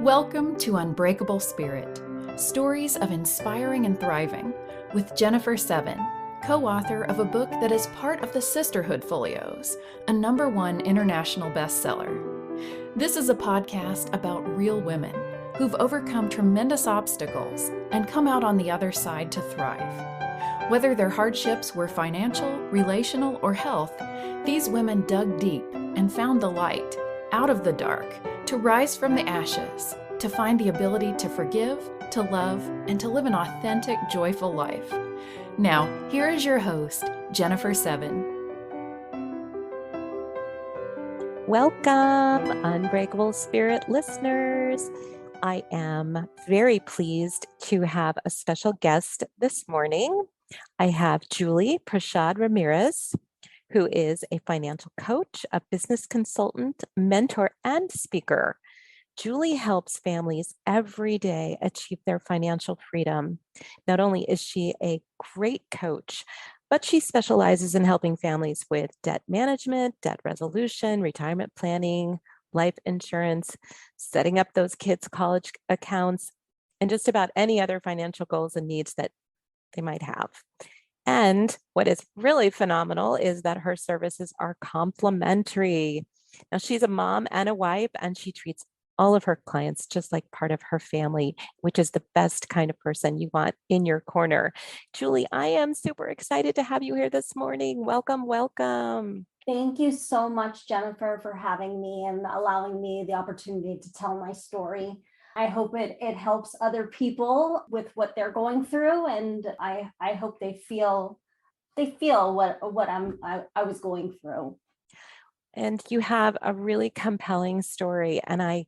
Welcome to Unbreakable Spirit, Stories of Inspiring and Thriving, with Jennifer Seven, co-author of a book that is part of the Sisterhood Folios, a #1 international bestseller. This is a podcast about real women who've overcome tremendous obstacles and come out on the other side to thrive. Whether their hardships were financial, relational, or health, these women dug deep and found the light out of the dark to rise from the ashes, to find the ability to forgive, to love, and to live an authentic, joyful life. Now, here is your host, Jennifer Seven. Welcome, Unbreakable Spirit listeners. I am very pleased to have a special guest this morning. I have Julie Prashad-Ramirez, who is a financial coach, a business consultant, mentor, and speaker. Julie helps families every day achieve their financial freedom. Not only is she a great coach, but she specializes in helping families with debt management, debt resolution, retirement planning, life insurance, setting up those kids' college accounts, and just about any other financial goals and needs that they might have. And what is really phenomenal is that her services are complimentary. Now, she's a mom and a wife, and she treats all of her clients just like part of her family, which is the best kind of person you want in your corner. Julie, I am super excited to have you here this morning. Welcome, welcome. Thank you so much, Jennifer, for having me and allowing me the opportunity to tell my story. I hope it helps other people with what they're going through, and I hope they feel what I was going through. And you have a really compelling story, and I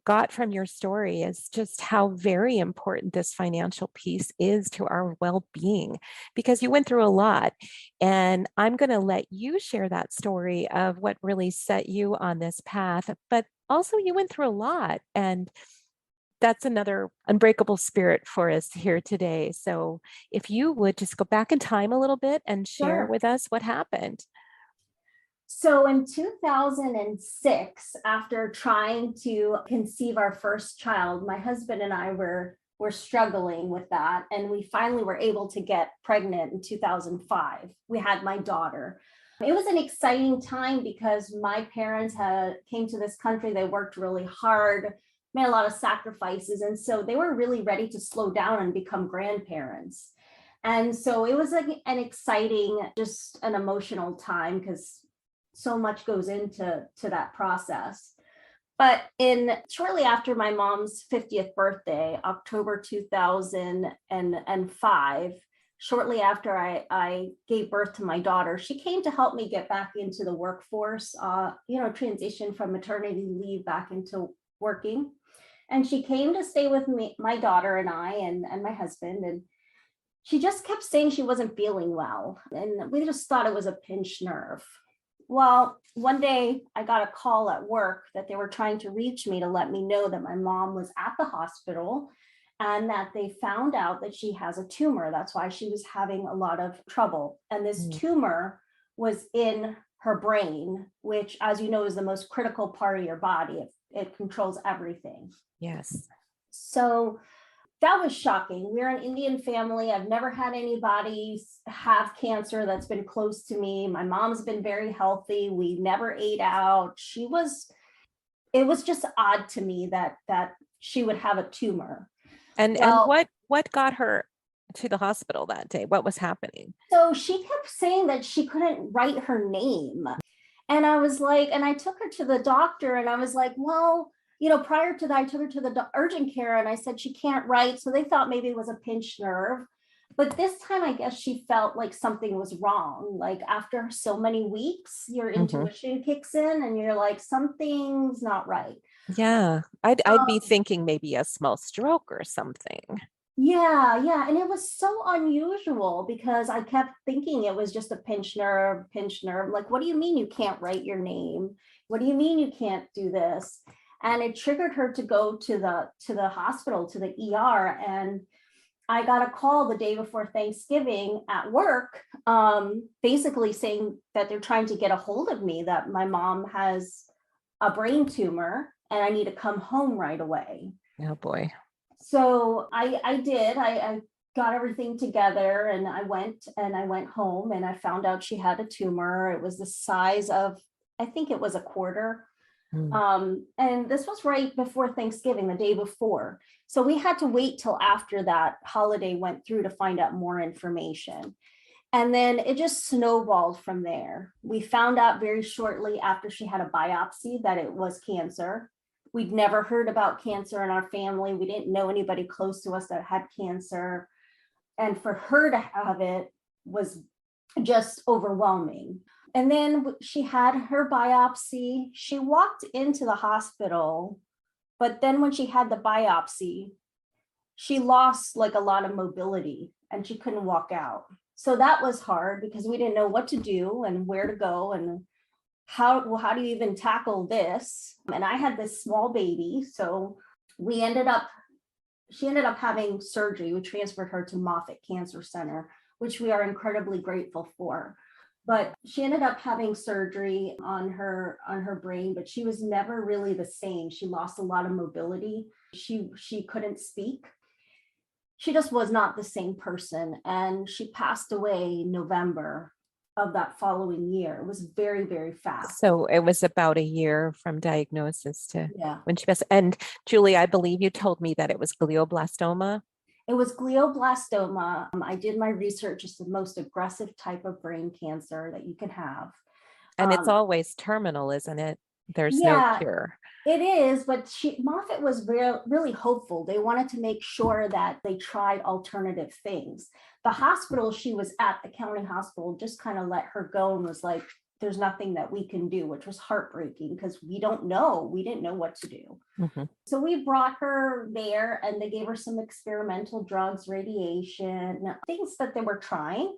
got from your story is just how very important this financial piece is to our well-being, because you went through a lot. And I'm going to let you share that story of what really set you on this path, but also you went through a lot, and that's another unbreakable spirit for us here today. So if you would just go back in time a little bit and share with us what happened. So in 2006, after trying to conceive our first child, my husband and I were struggling with that. And we finally were able to get pregnant in 2005. We had my daughter. It was an exciting time because my parents came to this country. They worked really hard, made a lot of sacrifices. And so they were really ready to slow down and become grandparents. And so it was like an exciting, just an emotional time because so much goes into that process. But shortly after my mom's 50th birthday, October 2005, shortly after I gave birth to my daughter, she came to help me get back into the workforce, transition from maternity leave back into working. And she came to stay with me, my daughter and I, and my husband. And she just kept saying she wasn't feeling well. And we just thought it was a pinched nerve. Well, one day I got a call at work that they were trying to reach me to let me know that my mom was at the hospital and that they found out that she has a tumor. That's why she was having a lot of trouble. And this tumor was in her brain, which, as you know, is the most critical part of your body. It controls everything. Yes. So that was shocking. We're an Indian family. I've never had anybody have cancer that's been close to me. My mom's been very healthy. We never ate out. It was just odd to me that she would have a tumor. And what got her to the hospital that day? What was happening? So she kept saying that she couldn't write her name. And I was like, and I took her to the doctor and I was like, well, prior to that, I took her to the urgent care and I said, she can't write. So they thought maybe it was a pinched nerve. But this time, I guess she felt like something was wrong. Like after so many weeks, your intuition kicks in and you're like, something's not right. Yeah, I'd be thinking maybe a small stroke or something. Yeah. And it was so unusual because I kept thinking it was just a pinched nerve. Like, what do you mean you can't write your name? What do you mean you can't do this? And it triggered her to go to the hospital, to the ER. And I got a call the day before Thanksgiving at work, basically saying that they're trying to get a hold of me, that my mom has a brain tumor and I need to come home right away. Oh boy. So I got everything together and I went home and I found out she had a tumor. It was the size of, I think it was a quarter. And this was right before Thanksgiving, the day before. So we had to wait till after that holiday went through to find out more information. And then it just snowballed from there. We found out very shortly after she had a biopsy that it was cancer. We'd never heard about cancer in our family. We didn't know anybody close to us that had cancer. And for her to have it was just overwhelming. And then she had her biopsy. She walked into the hospital, but then when she had the biopsy, she lost like a lot of mobility and she couldn't walk out. So that was hard because we didn't know what to do and where to go and how do you even tackle this? And I had this small baby. So she ended up having surgery. We transferred her to Moffitt Cancer Center, which we are incredibly grateful for. But she ended up having surgery on her brain, but she was never really the same. She lost a lot of mobility. She couldn't speak. She just was not the same person. And she passed away in November of that following year. It was very, very fast. So it was about a year from diagnosis to Yeah. when she passed. And Julie, I believe you told me that it was glioblastoma. It was glioblastoma. I did my research. It's the most aggressive type of brain cancer that you can have. And it's always terminal, isn't it? There's Yeah, no cure. It is, but Moffitt was really hopeful. They wanted to make sure that they tried alternative things. The hospital she was at, the county hospital, just kind of let her go and was like, there's nothing that we can do, which was heartbreaking because we didn't know what to do. Mm-hmm. So we brought her there and they gave her some experimental drugs, radiation, things that they were trying.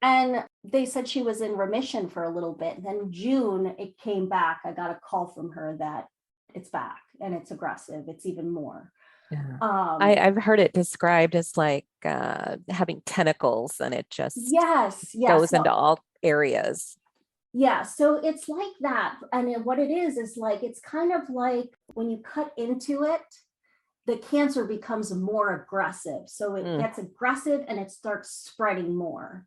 And they said she was in remission for a little bit. And then June, it came back. I got a call from her that it's back and it's aggressive. It's even more. Yeah. I've heard it described as like having tentacles and it just goes into all areas. Yeah, so it's like that. And what it is like, it's kind of like when you cut into it, the cancer becomes more aggressive. So it gets aggressive and it starts spreading more.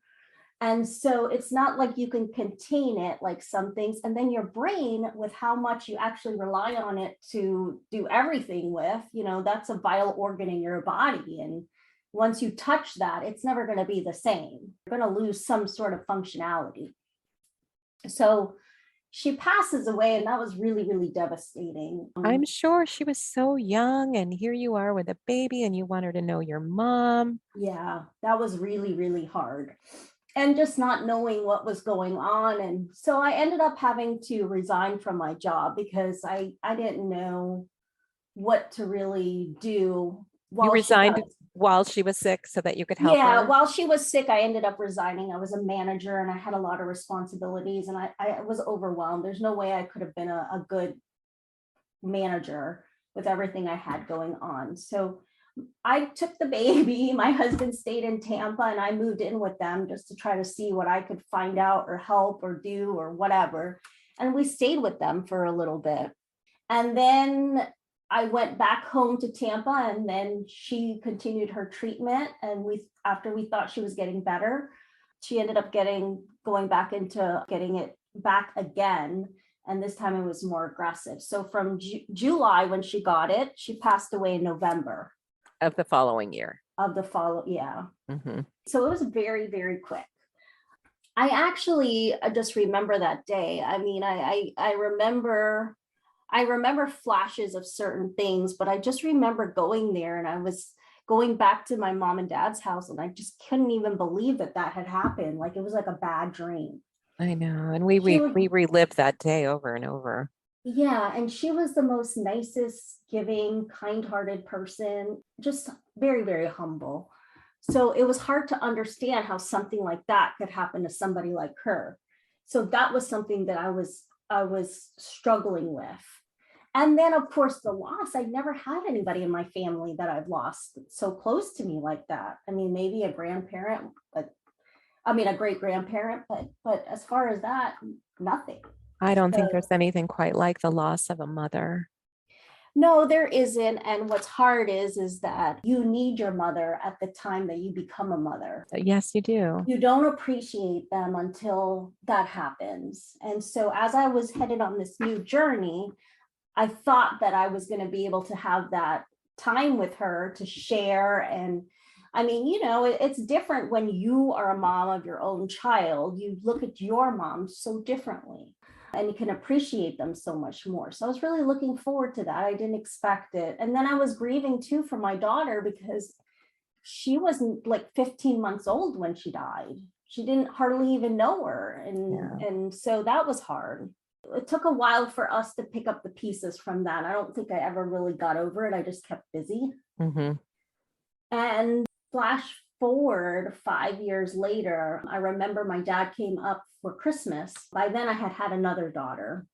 And so it's not like you can contain it like some things. And then your brain, with how much you actually rely on it to do everything with, that's a vital organ in your body. And once you touch that, it's never going to be the same. You're going to lose some sort of functionality. So she passes away, and that was really, really devastating. I'm sure she was so young, and here you are with a baby, and you want her to know your mom. Yeah, that was really, really hard. And just not knowing what was going on. And so I ended up having to resign from my job because I didn't know what to really do. You resigned while she was sick so that you could help her? Yeah, while she was sick, I ended up resigning. I was a manager and I had a lot of responsibilities and I was overwhelmed. There's no way I could have been a good manager with everything I had going on. So I took the baby, my husband stayed in Tampa and I moved in with them just to try to see what I could find out or help or do or whatever. And we stayed with them for a little bit. And then I went back home to Tampa and then she continued her treatment. And after we thought she was getting better, she ended up going back into getting it back again. And this time it was more aggressive. So from July, when she got it, she passed away in November. Of the following year. Yeah. Mm-hmm. So it was very, very quick. I actually just remember that day. I mean, I remember flashes of certain things, but I just remember going there and I was going back to my mom and dad's house and I just couldn't even believe that had happened. Like it was like a bad dream. I know. And we relived that day over and over. Yeah, and she was the most nicest, giving, kind-hearted person, just very, very humble. So it was hard to understand how something like that could happen to somebody like her. So that was something that I was struggling with. And then, of course, the loss. I never had anybody in my family that I've lost so close to me like that. I mean, maybe a grandparent, a great grandparent, but as far as that, nothing. I don't think there's anything quite like the loss of a mother. No, there isn't. And what's hard is that you need your mother at the time that you become a mother. Yes, you do. You don't appreciate them until that happens. And so as I was headed on this new journey, I thought that I was going to be able to have that time with her to share. And I mean, it's different when you are a mom of your own child. You look at your mom so differently and you can appreciate them so much more. So I was really looking forward to that. I didn't expect it. And then I was grieving too for my daughter because she wasn't like 15 months old when she died. She didn't hardly even know her. And so that was hard. It took a while for us to pick up the pieces from that. I don't think I ever really got over it. I just kept busy. Mm-hmm. And flash forward 5 years later, I remember my dad came up for Christmas. By then I had another daughter.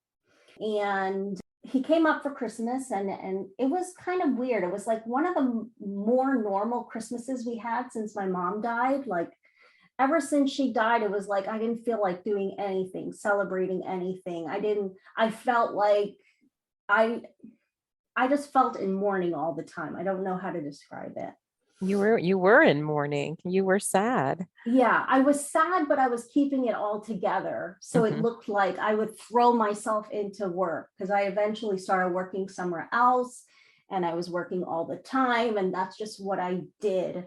And he came up for Christmas and it was kind of weird. It was like one of the more normal Christmases we had since my mom died. Like ever since she died, it was like I didn't feel like doing anything, celebrating anything. I felt like I just felt in mourning all the time. I don't know how to describe it. You were in mourning. You were sad. Yeah, I was sad, but I was keeping it all together. So it looked like I would throw myself into work because I eventually started working somewhere else and I was working all the time. And that's just what I did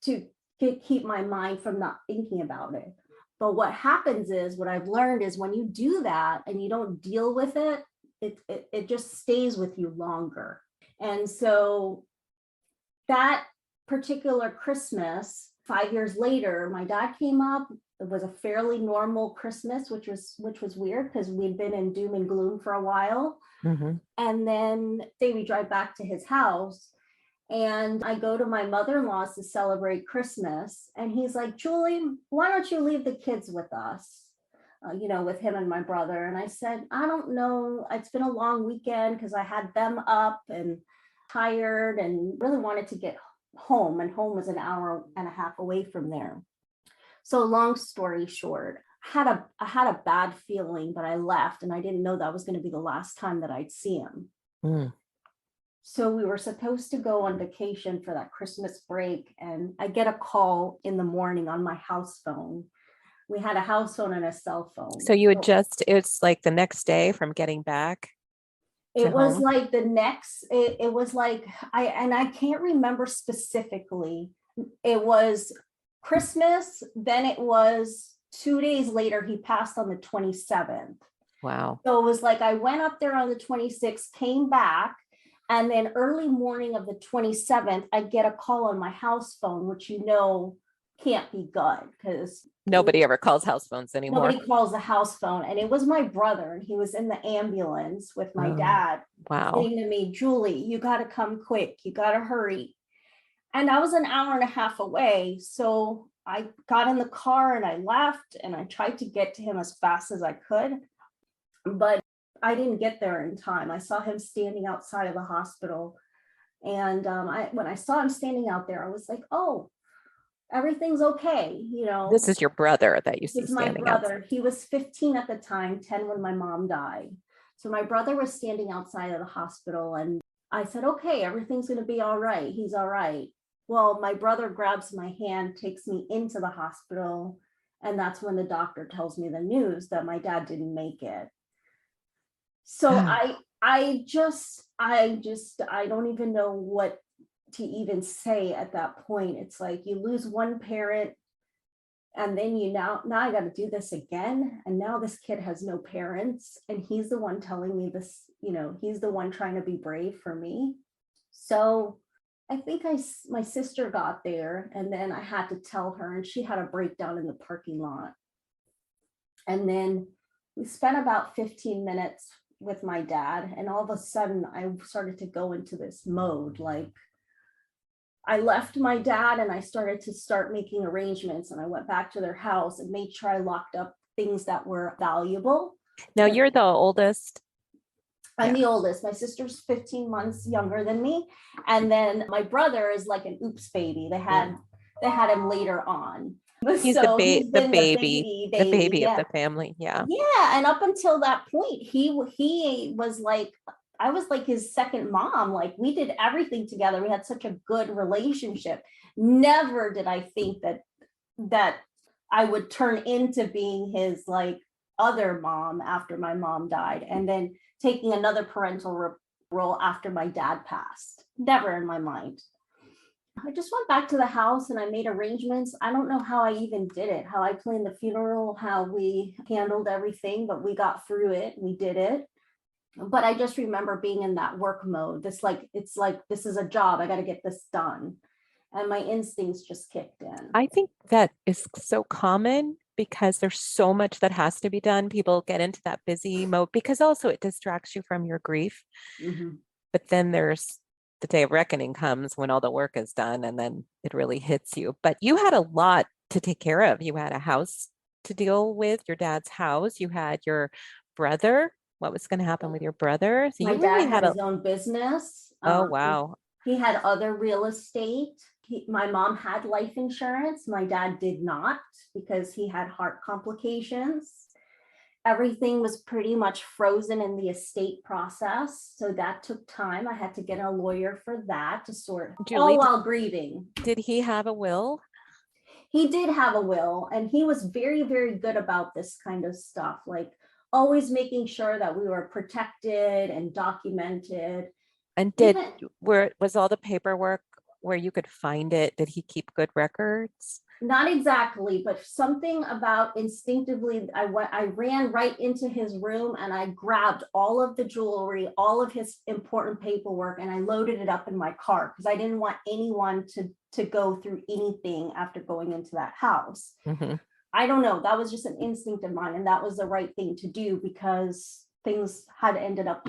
to keep my mind from not thinking about it. But what happens is, what I've learned is when you do that and you don't deal with it, it just stays with you longer. And so that particular Christmas, 5 years later, my dad came up. It was a fairly normal Christmas, which was weird because we'd been in doom and gloom for a while. And then we drive back to his house and I go to my mother-in-law's to celebrate Christmas. And he's like, Julie, why don't you leave the kids with us? With him and my brother. And I said, I don't know. It's been a long weekend because I had them up and tired and really wanted to get home, and home was an hour and a half away from there. So long story short, I had a bad feeling, but I left and I didn't know that was going to be the last time that I'd see him. So we were supposed to go on vacation for that Christmas break, and I get a call in the morning on my house phone. We had a house phone and a cell phone. So it's like the next day from getting back. It was like the next, it was like, I can't remember specifically. It was Christmas, then it was 2 days later, he passed on the 27th. Wow. So it was like, I went up there on the 26th, came back, and then early morning of the 27th, I get a call on my house phone, which can't be good because nobody ever calls house phones anymore. Nobody calls the house phone. And it was my brother, and he was in the ambulance with my dad. Wow. Saying to me, Julie, you got to come quick. You got to hurry. And I was an hour and a half away. So I got in the car and I left and I tried to get to him as fast as I could. But I didn't get there in time. I saw him standing outside of the hospital. And when I saw him standing out there, I was like, oh, everything's okay. This is your brother that you see standing my brother. He was 15 at the time, 10 when my mom died. So my brother was standing outside of the hospital and I said, okay, everything's going to be all right. He's all right. Well, my brother grabs my hand, takes me into the hospital. And that's when the doctor tells me the news that my dad didn't make it. So I don't even know what to even say at that point. It's like you lose one parent and then now I got to do this again. And now this kid has no parents and he's the one telling me this, he's the one trying to be brave for me. So I think my sister got there and then I had to tell her and she had a breakdown in the parking lot. And then we spent about 15 minutes with my dad and all of a sudden I started to go into this mode. Like I left my dad and I started making arrangements and I went back to their house and made sure I locked up things that were valuable. Now you're the oldest. I'm the oldest. My sister's 15 months younger than me. And then my brother is like an oops baby. They had him later on. He's the baby of the family. Yeah. Yeah. And up until that point, he was like I was like his second mom. Like we did everything together. We had such a good relationship. Never did I think that I would turn into being his like other mom after my mom died, and then taking another parental role after my dad passed. Never in my mind. I just went back to the house and I made arrangements. I don't know how I even did it, how I planned the funeral, how we handled everything, but we got through it. We did it. But I just remember being in that work mode. It's like, this is a job. I got to get this done. And my instincts just kicked in. I think that is so common because there's so much that has to be done. People get into that busy mode because also it distracts you from your grief. Mm-hmm. But then there's the day of reckoning comes when all the work is done and then it really hits you. But you had a lot to take care of. You had a house to deal with, your dad's house. You had your brother. What was going to happen with your brother? So My you dad really had had his own business. Oh, wow. He had other real estate. My mom had life insurance. My dad did not because he had heart complications. Everything was pretty much frozen in the estate process. So that took time. I had to get a lawyer for that to sort, Julie, all while grieving. Did he have a will? He did have a will, and he was very, very good about this kind of stuff, like always making sure that we were protected and documented. And was all the paperwork where you could find it? Did he keep good records? Not exactly, but something about instinctively, I ran right into his room and I grabbed all of the jewelry, all of his important paperwork, and I loaded it up in my car because I didn't want anyone to go through anything after going into that house. Mm-hmm. I don't know. That was just an instinct of mine, and that was the right thing to do because things had ended up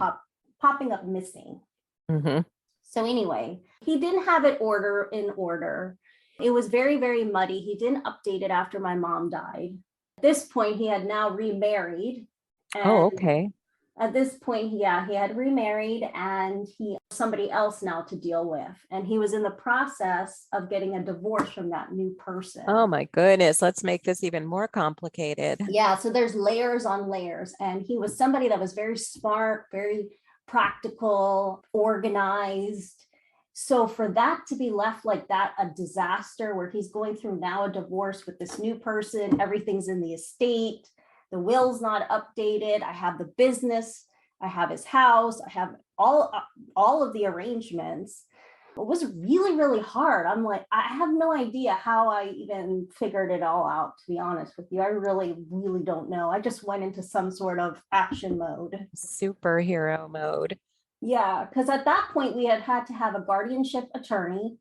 popping up missing. Mm-hmm. So anyway, he didn't have it in order. It was very, very muddy. He didn't update it after my mom died. At this point, he had now remarried. Oh, okay. At this point, he had remarried and he somebody else now to deal with. And he was in the process of getting a divorce from that new person. Oh my goodness. Let's make this even more complicated. Yeah. So there's layers on layers. And he was somebody that was very smart, very practical, organized. So for that to be left like that, a disaster where he's going through now a divorce with this new person, everything's in the estate, the will's not updated, I have the business, I have his house, I have all of the arrangements. It was really, really hard. I'm like, I have no idea how I even figured it all out, to be honest with you. I really, really don't know. I just went into some sort of action mode. Superhero mode. Yeah, because at that point, we had to have a guardianship attorney.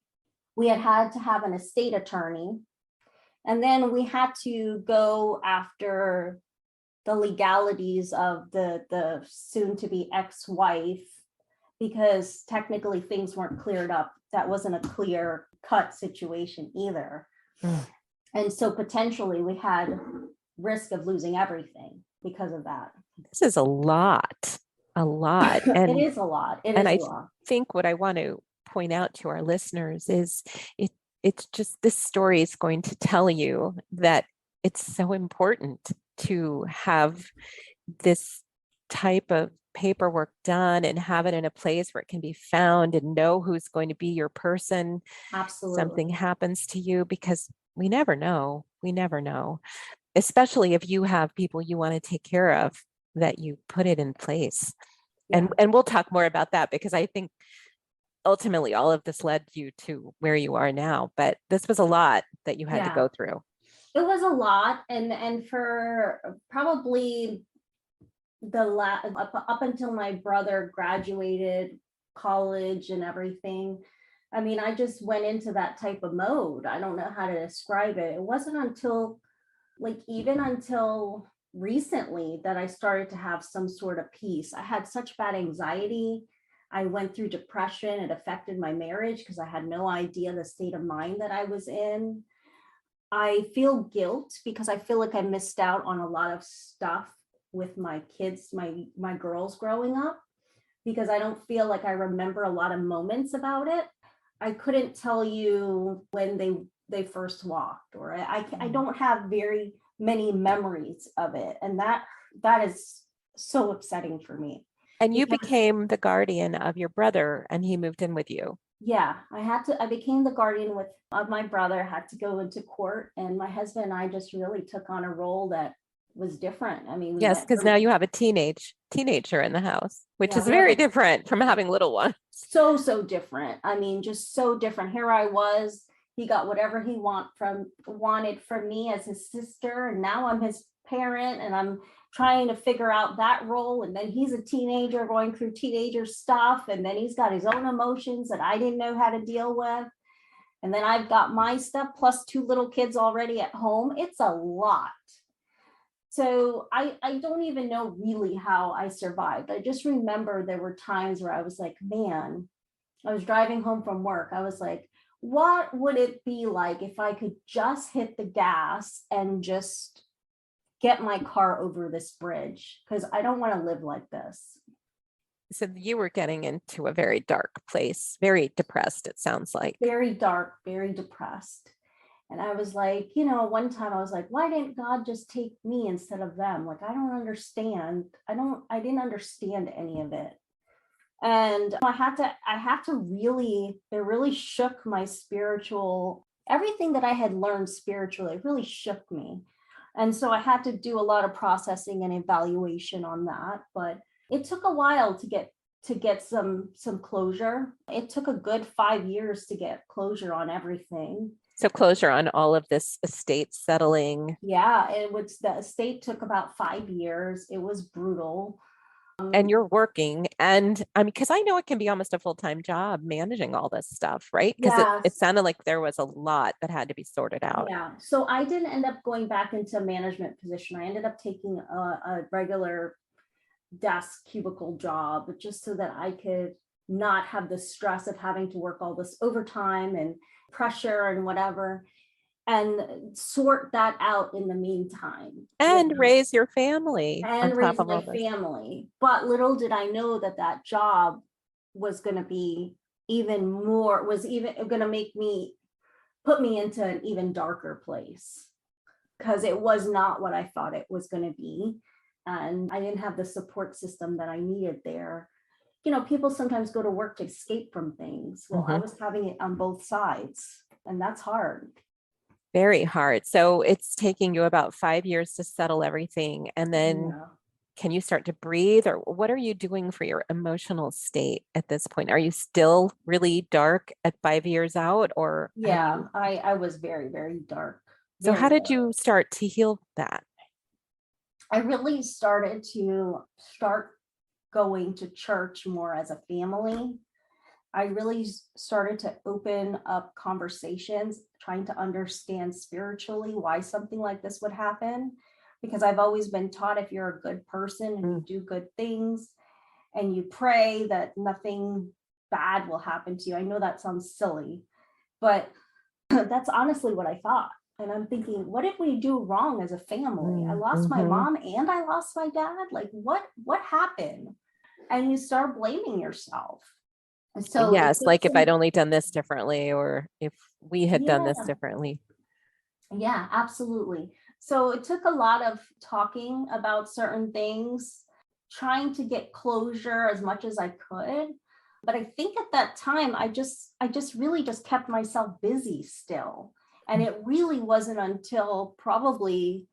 We had to have an estate attorney. And then we had to go after the legalities of the soon-to-be ex-wife, because technically things weren't cleared up. That wasn't a clear-cut situation either. And so potentially we had risk of losing everything because of that. This is a lot. And it is a lot. I think what I want to point out to our listeners is it's just, this story is going to tell you that it's so important to have this type of paperwork done and have it in a place where it can be found and know who's going to be your person. Absolutely. Something happens to you, because we never know, especially if you have people you want to take care of, that you put it in place. Yeah. And we'll talk more about that, because I think ultimately all of this led you to where you are now, but this was a lot that you had to go through. It was a lot. And for probably up until my brother graduated college and everything, I mean, I just went into that type of mode. I don't know how to describe it. It wasn't until recently that I started to have some sort of peace. I had such bad anxiety. I went through depression. It affected my marriage because I had no idea the state of mind that I was in. I feel guilt because I feel like I missed out on a lot of stuff with my kids, my girls growing up, because I don't feel like I remember a lot of moments about it. I couldn't tell you when they first walked, or I don't have very many memories of it. And that is so upsetting for me. And you because became the guardian of your brother and he moved in with you. yeah, I became the guardian of my brother, had to go into court, and my husband and I just really took on a role that was different. I mean, we Yes, went because now from, you have a teenager in the house, which yeah, is we have very a different from having little ones. so different. I mean, just so different. Here I was, he got whatever he wanted from me as his sister, and now I'm his parent, and I'm trying to figure out that role. And then he's a teenager going through teenager stuff, and then he's got his own emotions that I didn't know how to deal with. And then I've got my stuff plus two little kids already at home. It's a lot. So I don't even know really how I survived. I just remember there were times where I was like, man, I was driving home from work. I was like, what would it be like if I could just hit the gas and just get my car over this bridge? Because I don't want to live like this. So you were getting into a very dark place, very depressed, it sounds like. Very dark, very depressed. And I was like, one time I was like, why didn't God just take me instead of them? Like, I don't understand. I didn't understand any of it. And I had to really, it really shook my everything that I had learned spiritually, really shook me. And so I had to do a lot of processing and evaluation on that. But it took a while to get some closure. It took a good 5 years to get closure on everything. So closure on all of this estate settling. Yeah, the estate took about 5 years. It was brutal. And you're working. And I mean, because I know it can be almost a full-time job managing all this stuff, right? Because it Yes. sounded like there was a lot that had to be sorted out. Yeah. So I didn't end up going back into a management position. I ended up taking a regular desk cubicle job just so that I could not have the stress of having to work all this overtime and pressure and whatever, and sort that out in the meantime. And raise your family on And top raise of my all this. family. But little did I know that job was going to be was even going to put me into an even darker place, because it was not what I thought it was going to be. And I didn't have the support system that I needed there. People sometimes go to work to escape from things. Well, I was having it on both sides, and that's hard. Very hard. So it's taking you about 5 years to settle everything. And then can you start to breathe, or what are you doing for your emotional state at this point? Are you still really dark at 5 years out, or? Yeah, I was very, very dark. So Very how did dark. you start to heal that? I really started to going to church more as a family. I really started to open up conversations, trying to understand spiritually why something like this would happen. Because I've always been taught, if you're a good person and you do good things and you pray, that nothing bad will happen to you. I know that sounds silly, but that's honestly what I thought. And I'm thinking, what did we do wrong as a family? I lost my mom and I lost my dad. Like, what happened? And you start blaming yourself. So yes, like if I'd only done this differently, or if we had done this Yeah. differently. Yeah, absolutely. So it took a lot of talking about certain things, trying to get closure as much as I could. But I think at that time, I just really just kept myself busy still. And it really wasn't until probably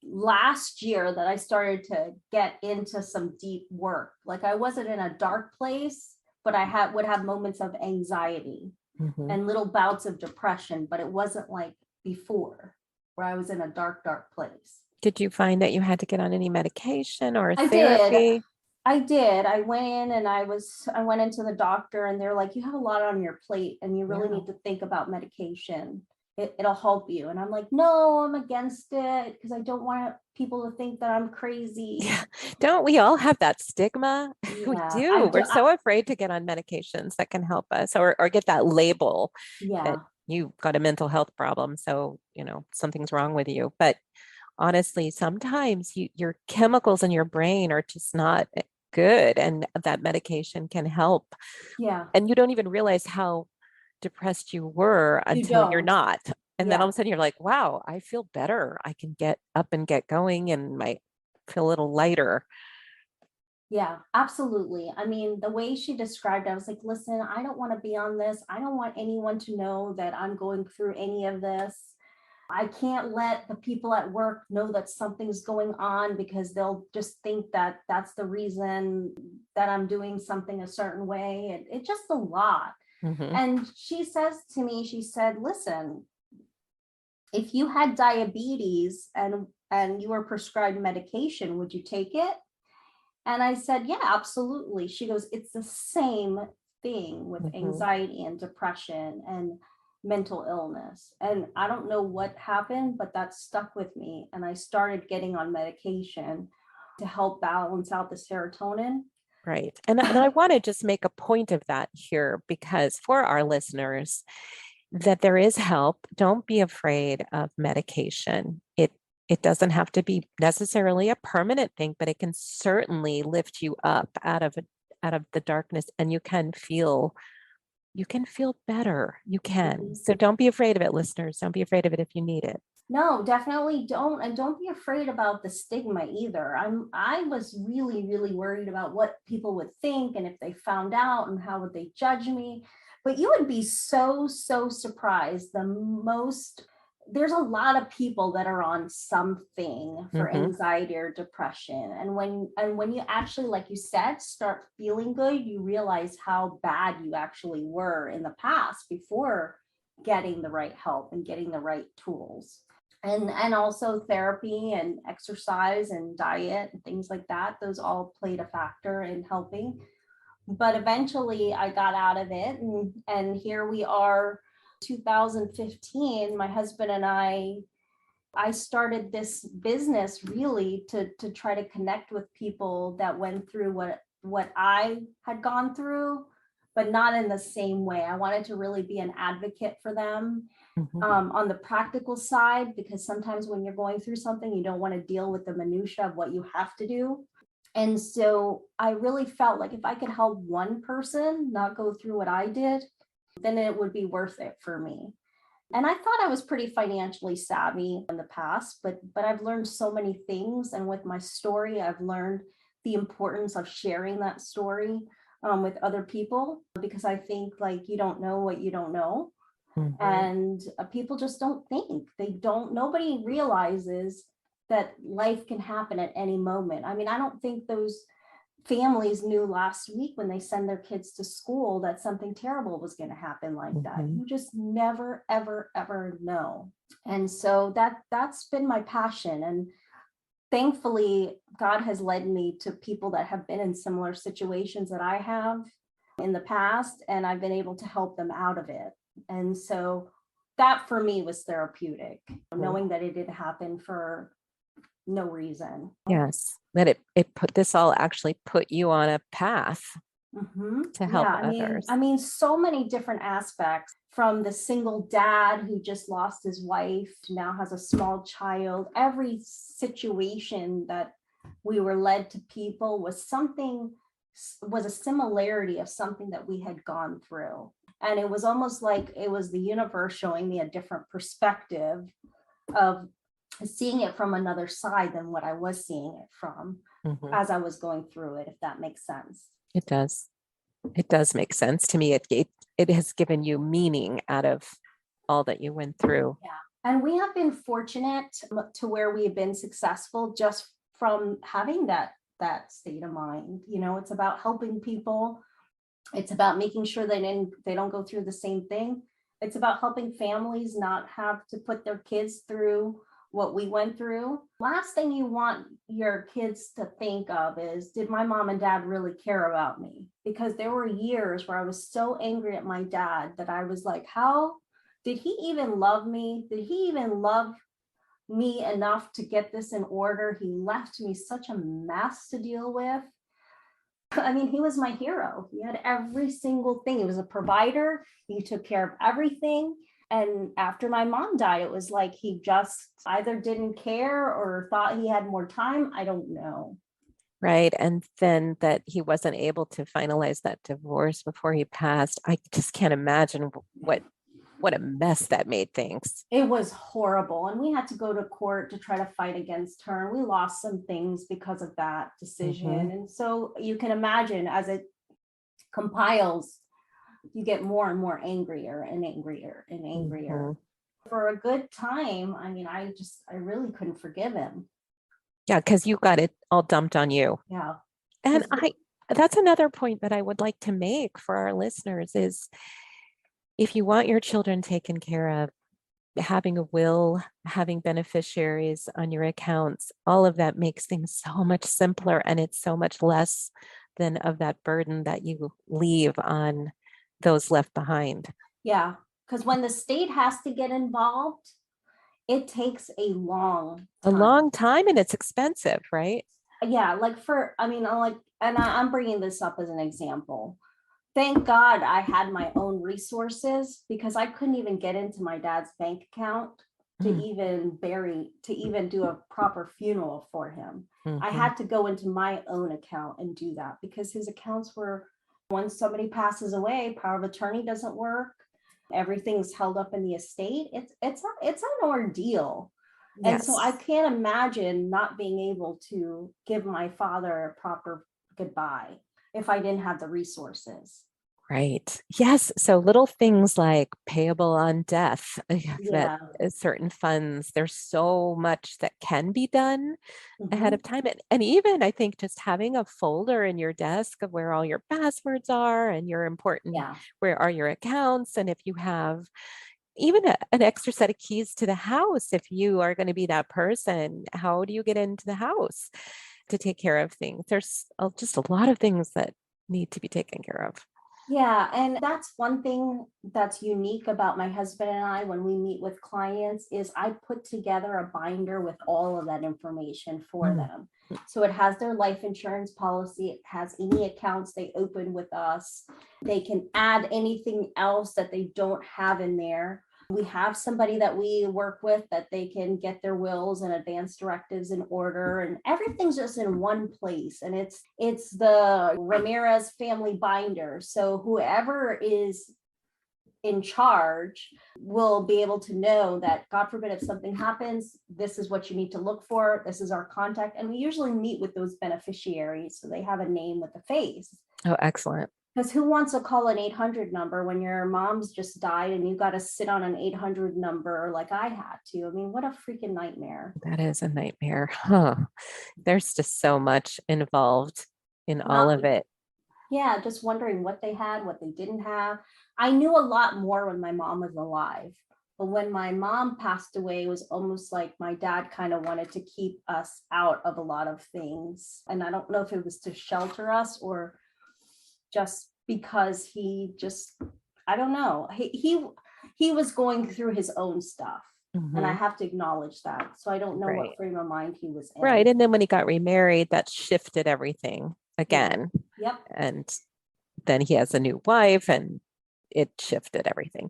last year that I started to get into some deep work. Like, I wasn't in a dark place, but I would have moments of anxiety and little bouts of depression, but it wasn't like before, where I was in a dark place. Did you find that you had to get on any medication or therapy? I did. I went in and I went into the doctor, and they're like, you have a lot on your plate and you really need to think about medication. It'll help you. And I'm like, no, I'm against it, because I don't want people to think that I'm crazy. Yeah. Don't we all have that stigma? Yeah, We do. We're so afraid to get on medications that can help us, or get that label that you've got a mental health problem. So, something's wrong with you. But honestly, sometimes your chemicals in your brain are just not good, and that medication can help. Yeah. And you don't even realize how depressed you were until you're not. And then all of a sudden you're like, wow, I feel better. I can get up and get going, and might feel a little lighter. Yeah, absolutely. I mean, the way she described it, I was like, listen, I don't want to be on this. I don't want anyone to know that I'm going through any of this. I can't let the people at work know that something's going on because they'll just think that that's the reason that I'm doing something a certain way. And it's just a lot. Mhm. And she says to me, she said, listen, if you had diabetes and you were prescribed medication, would you take it? And I said, yeah, absolutely. She goes, it's the same thing with Mhm. anxiety and depression and mental illness. And I don't know what happened, but that stuck with me. And I started getting on medication to help balance out the serotonin. Right. And I want to just make a point of that here because for our listeners, that there is help. Don't be afraid of medication. It doesn't have to be necessarily a permanent thing, but it can certainly lift you up out of the darkness and you can feel better. You can. Mhm. So don't be afraid of it, listeners. Don't be afraid of it if you need it. No, definitely don't. And don't be afraid about the stigma either. I was really, really worried about what people would think and if they found out and how would they judge me. But you would be so, so surprised. There's a lot of people that are on something for Hmm. anxiety or depression. And when you actually, like you said, start feeling good, you realize how bad you actually were in the past before getting the right help and getting the right tools. And also therapy and exercise and diet and things like that, those all played a factor in helping. But eventually I got out of it, and here we are, 2015. My husband and I started this business really to try to connect with people that went through what I had gone through, but not in the same way. I wanted to really be an advocate for them, Hmm. on the practical side, because sometimes when you're going through something, you don't want to deal with the minutia of what you have to do. And so I really felt like if I could help one person not go through what I did, then it would be worth it for me. And I thought I was pretty financially savvy in the past, but I've learned so many things. And with my story, I've learned the importance of sharing that story, with other people, because I think like you don't know what you don't know. Hmm. And people just don't think, nobody realizes that life can happen at any moment. I mean, I don't think those families knew last week when they send their kids to school that something terrible was going to happen like that. Hmm. You just never, ever, ever know. And so that's been my passion. And thankfully, God has led me to people that have been in similar situations that I have in the past, and I've been able to help them out of it. And so that for me was therapeutic, knowing that it did happen for no reason. Yes. That it put this all actually put you on a path to help Yeah, others. I mean, so many different aspects, from the single dad who just lost his wife, now has a small child. Every situation that we were led to people was a similarity of something that we had gone through. And it was almost like it was the universe showing me a different perspective of seeing it from another side than what I was seeing it from Mhm. as I was going through it, if that makes sense. It does. It does make sense to me. It has given you meaning out of all that you went through. Yeah. And we have been fortunate to where we have been successful just from having that state of mind. It's about helping people. It's about making sure they don't go through the same thing. It's about helping families not have to put their kids through what we went through. Last thing you want your kids to think of is, did my mom and dad really care about me? Because there were years where I was so angry at my dad that I was like, how did he even love me? Did he even love me enough to get this in order? He left me such a mess to deal with. I mean, he was my hero. He had every single thing. He was a provider. He took care of everything. And after my mom died, it was like he just either didn't care or thought he had more time. I don't know. Right. And then that he wasn't able to finalize that divorce before he passed. I just can't imagine what what a mess that made things. It was horrible. And we had to go to court to try to fight against her. And we lost some things because of that decision. Mhm. And so you can imagine as it compiles, you get more and more angrier and angrier and angrier. Mhm. For a good time, I mean, I really couldn't forgive him. Yeah, because you got it all dumped on you. Yeah. And that's another point that I would like to make for our listeners is if you want your children taken care of, having a will, having beneficiaries on your accounts, all of that makes things so much simpler, and it's so much less than of that burden that you leave on those left behind. Yeah. Because when the state has to get involved, it takes a long time, and it's expensive, right? Yeah, I'm bringing this up as an example. Thank God I had my own resources because I couldn't even get into my dad's bank account to even do a proper funeral for him. I had to go into my own account and do that because his accounts were, once somebody passes away, power of attorney doesn't work. Everything's held up in the estate. It's an ordeal. And so I can't imagine not being able to give my father a proper goodbye if I didn't have the resources. Right. Yes. So little things like payable on death, that certain funds, there's so much that can be done ahead of time. And even I think just having a folder in your desk of where all your passwords are and your important, where are your accounts. And if you have even an extra set of keys to the house, if you are going to be that person, how do you get into the house to take care of things? There's just a lot of things that need to be taken care of. Yeah, and that's one thing that's unique about my husband and I when we meet with clients is I put together a binder with all of that information for them. So it has their life insurance policy, it has any accounts they open with us. They can add anything else that they don't have in there. We have somebody that we work with that they can get their wills and advance directives in order, and everything's just in one place. And it's the Ramirez family binder. So whoever is in charge will be able to know that, God forbid, if something happens, this is what you need to look for. This is our contact. And we usually meet with those beneficiaries so they have a name with a face. Oh, excellent. Because who wants to call an 800 number when your mom's just died and you got to sit on an 800 number like I had to? I mean, what a freaking nightmare. That is a nightmare. Huh. There's just so much involved in all of it. Yeah, just wondering what they had, what they didn't have. I knew a lot more when my mom was alive. But when my mom passed away, it was almost like my dad kind of wanted to keep us out of a lot of things. And I don't know if it was to shelter us or just because I don't know. He was going through his own stuff. And I have to acknowledge that. So I don't know what frame of mind he was in. Right. And then when he got remarried, that shifted everything again. Yep. And then he has a new wife and it shifted everything.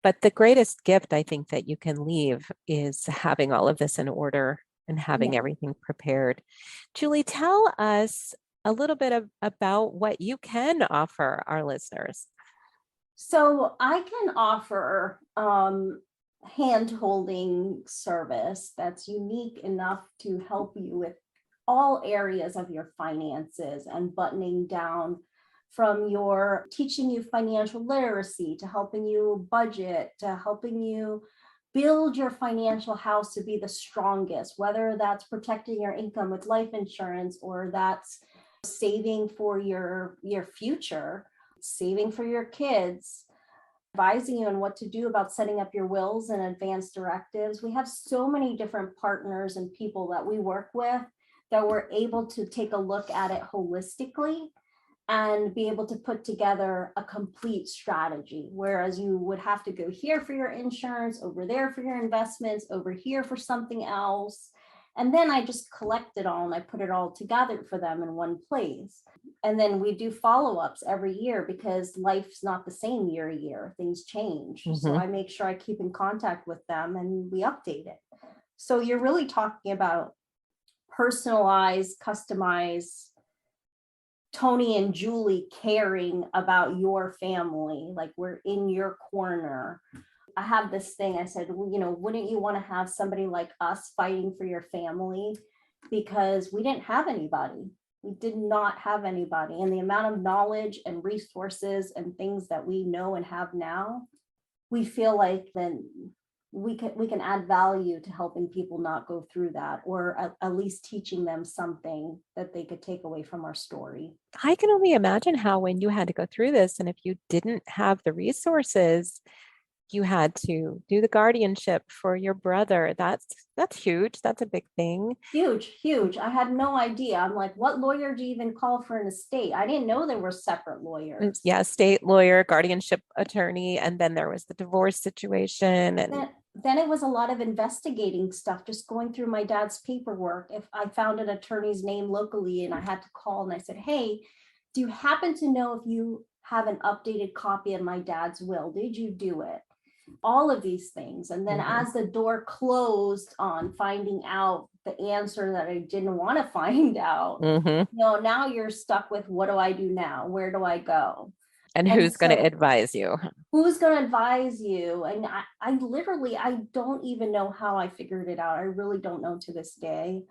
But the greatest gift I think that you can leave is having all of this in order and having everything prepared. Julie, tell us a little bit about what you can offer our listeners. So I can offer hand-holding service that's unique enough to help you with all areas of your finances and buttoning down, from your teaching you financial literacy to helping you budget to helping you build your financial house to be the strongest, whether that's protecting your income with life insurance or that's saving for your future, saving for your kids, advising you on what to do about setting up your wills and advance directives. We have so many different partners and people that we work with that we're able to take a look at it holistically and be able to put together a complete strategy. Whereas you would have to go here for your insurance, over there for your investments, over here for something else. And then I just collect it all and I put it all together for them in one place. And then we do follow-ups every year because life's not the same year to year. Things change. So I make sure I keep in contact with them and we update it. So you're really talking about personalized, customized Tony and Julie caring about your family, like we're in your corner. I have this thing, I said, well, wouldn't you want to have somebody like us fighting for your family? Because we didn't have anybody. We did not have anybody. And the amount of knowledge and resources and things that we know and have now, we feel like then we can add value to helping people not go through that, or at least teaching them something that they could take away from our story. I can only imagine how when you had to go through this, and if you didn't have the resources, you had to do the guardianship for your brother. That's huge. That's a big thing. Huge. I had no idea. I'm like, what lawyer do you even call for an estate? I didn't know there were separate lawyers. Yeah, state lawyer, guardianship attorney, and then there was the divorce situation. And then it was a lot of investigating stuff, just going through my dad's paperwork. If I found an attorney's name locally and I had to call and I said, hey, do you happen to know if you have an updated copy of my dad's will? Did you do it? All of these things. And then as the door closed on finding out the answer that I didn't want to find out, now you're stuck with, what do I do now? Where do I go? And who's going to advise you? Who's going to advise you? And I literally, I don't even know how I figured it out. I really don't know to this day.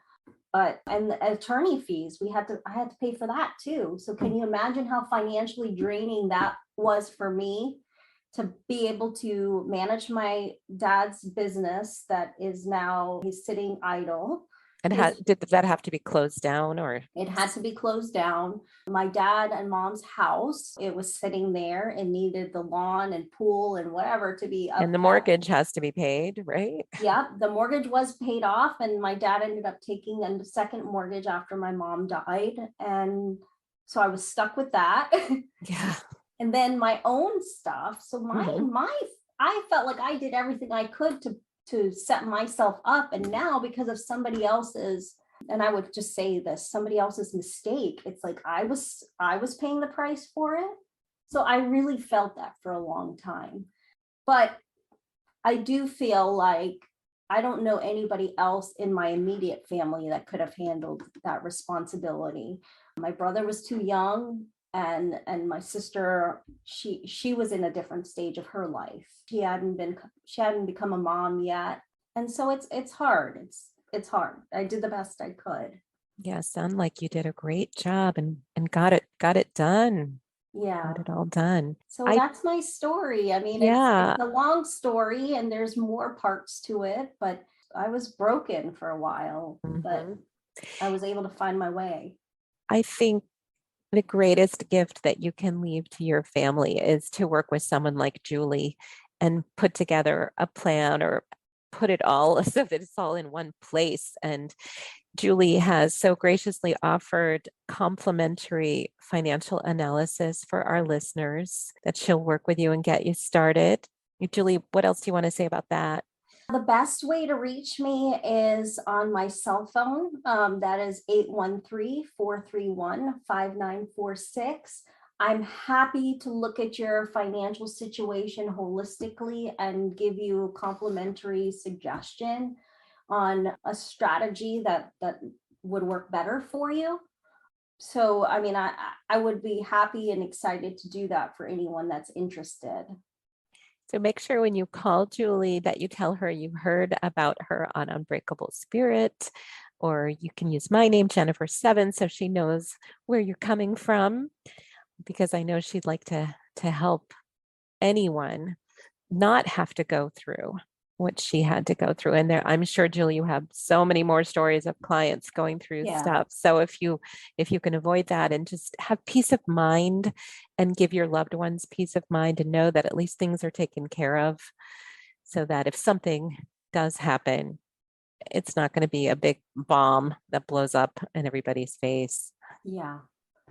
And the attorney fees, I had to pay for that too. So can you imagine how financially draining that was for me, to be able to manage my dad's business that is now, he's sitting idle. And did that have to be closed down, or? It had to be closed down. My dad and mom's house, it was sitting there and needed the lawn and pool and whatever to be up. And the mortgage has to be paid, right? Yeah, the mortgage was paid off, and my dad ended up taking a second mortgage after my mom died. And so I was stuck with that. Yeah. And then my own stuff. So I felt like I did everything I could to set myself up. And now, because of somebody else's, and I would just say this, somebody else's mistake, it's like I was paying the price for it. So I really felt that for a long time. But I do feel like I don't know anybody else in my immediate family that could have handled that responsibility. My brother was too young. And my sister, she was in a different stage of her life. She hadn't become a mom yet. And so it's hard. It's hard. I did the best I could. Yeah, sound like you did a great job and got it done. Yeah. Got it all done. So that's my story. I mean, it's a long story and there's more parts to it, but I was broken for a while, but I was able to find my way. I think the greatest gift that you can leave to your family is to work with someone like Julie and put together a plan, or put it all so that it's all in one place. And Julie has so graciously offered complimentary financial analysis for our listeners, that she'll work with you and get you started. Julie, what else do you want to say about that? The best way to reach me is on my cell phone. That is 813-431-5946. I'm happy to look at your financial situation holistically and give you a complimentary suggestion on a strategy that would work better for you. So, I mean, I would be happy and excited to do that for anyone that's interested. So make sure when you call Julie that you tell her you heard about her on Unbreakable Spirit, or you can use my name, Jennifer 7, so she knows where you're coming from, because I know she'd like to help anyone not have to go through what she had to go through. And I'm sure, Julie, you have so many more stories of clients going through stuff. So if you can avoid that and just have peace of mind and give your loved ones peace of mind and know that at least things are taken care of, so that if something does happen, it's not going to be a big bomb that blows up in everybody's face. Yeah.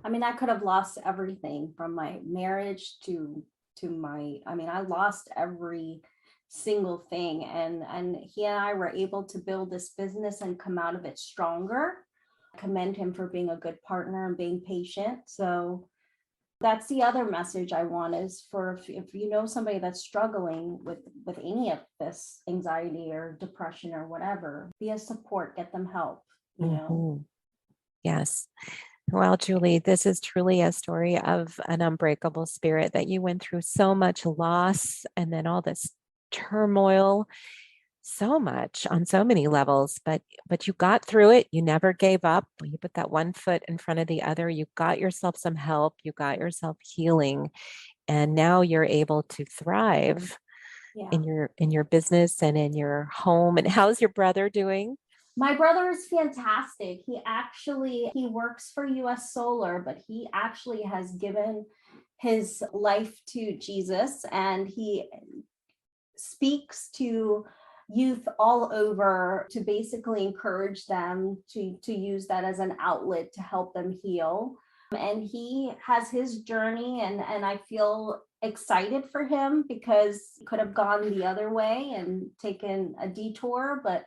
I mean, I could have lost everything from my marriage to my, I mean, I lost every single thing, and he and I were able to build this business and come out of it stronger. I commend him for being a good partner and being patient. So that's the other message I want, is for if you know somebody that's struggling with any of this, anxiety or depression or whatever, be a support, get them help, you know. Yes. Well, Julie, this is truly a story of an unbreakable spirit that you went through so much loss and then all this turmoil, so much on so many levels, but you got through it. You never gave up. You put that one foot in front of the other. You got yourself some help. You got yourself healing, and now you're able to thrive Yeah. in your business and in your home. And how's your brother doing? My brother is fantastic. He works for US Solar, but he actually has given his life to Jesus, and he speaks to youth all over to basically encourage them to use that as an outlet to help them heal. And he has his journey, and I feel excited for him because he could have gone the other way and taken a detour, but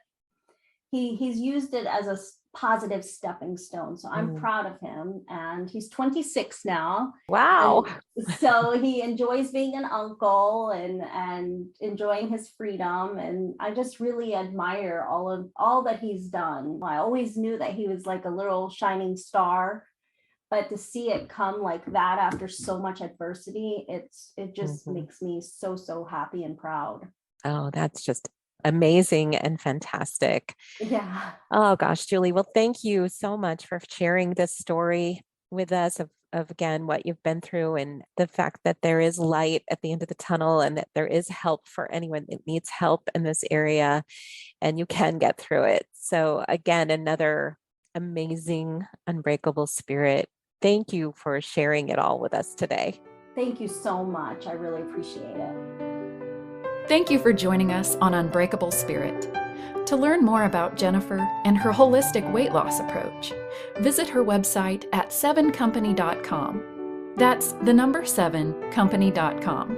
he's used it as a positive stepping stone. So I'm proud of him. And he's 26 now. Wow. And so he enjoys being an uncle and enjoying his freedom. And I just really admire all that he's done. I always knew that he was like a little shining star, but to see it come like that after so much adversity, it just makes me so happy and proud. Oh, that's just amazing and fantastic. Yeah. Oh gosh, Julie. Well, thank you so much for sharing this story with us of again what you've been through and the fact that there is light at the end of the tunnel and that there is help for anyone that needs help in this area, and you can get through it. So again, another amazing unbreakable spirit. Thank you for sharing it all with us today. Thank you so much. I really appreciate it. Thank you for joining us on Unbreakable Spirit. To learn more about Jennifer and her holistic weight loss approach, visit her website at 7company.com. That's the number 7company.com.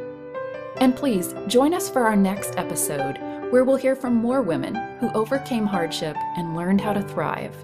And please join us for our next episode, where we'll hear from more women who overcame hardship and learned how to thrive.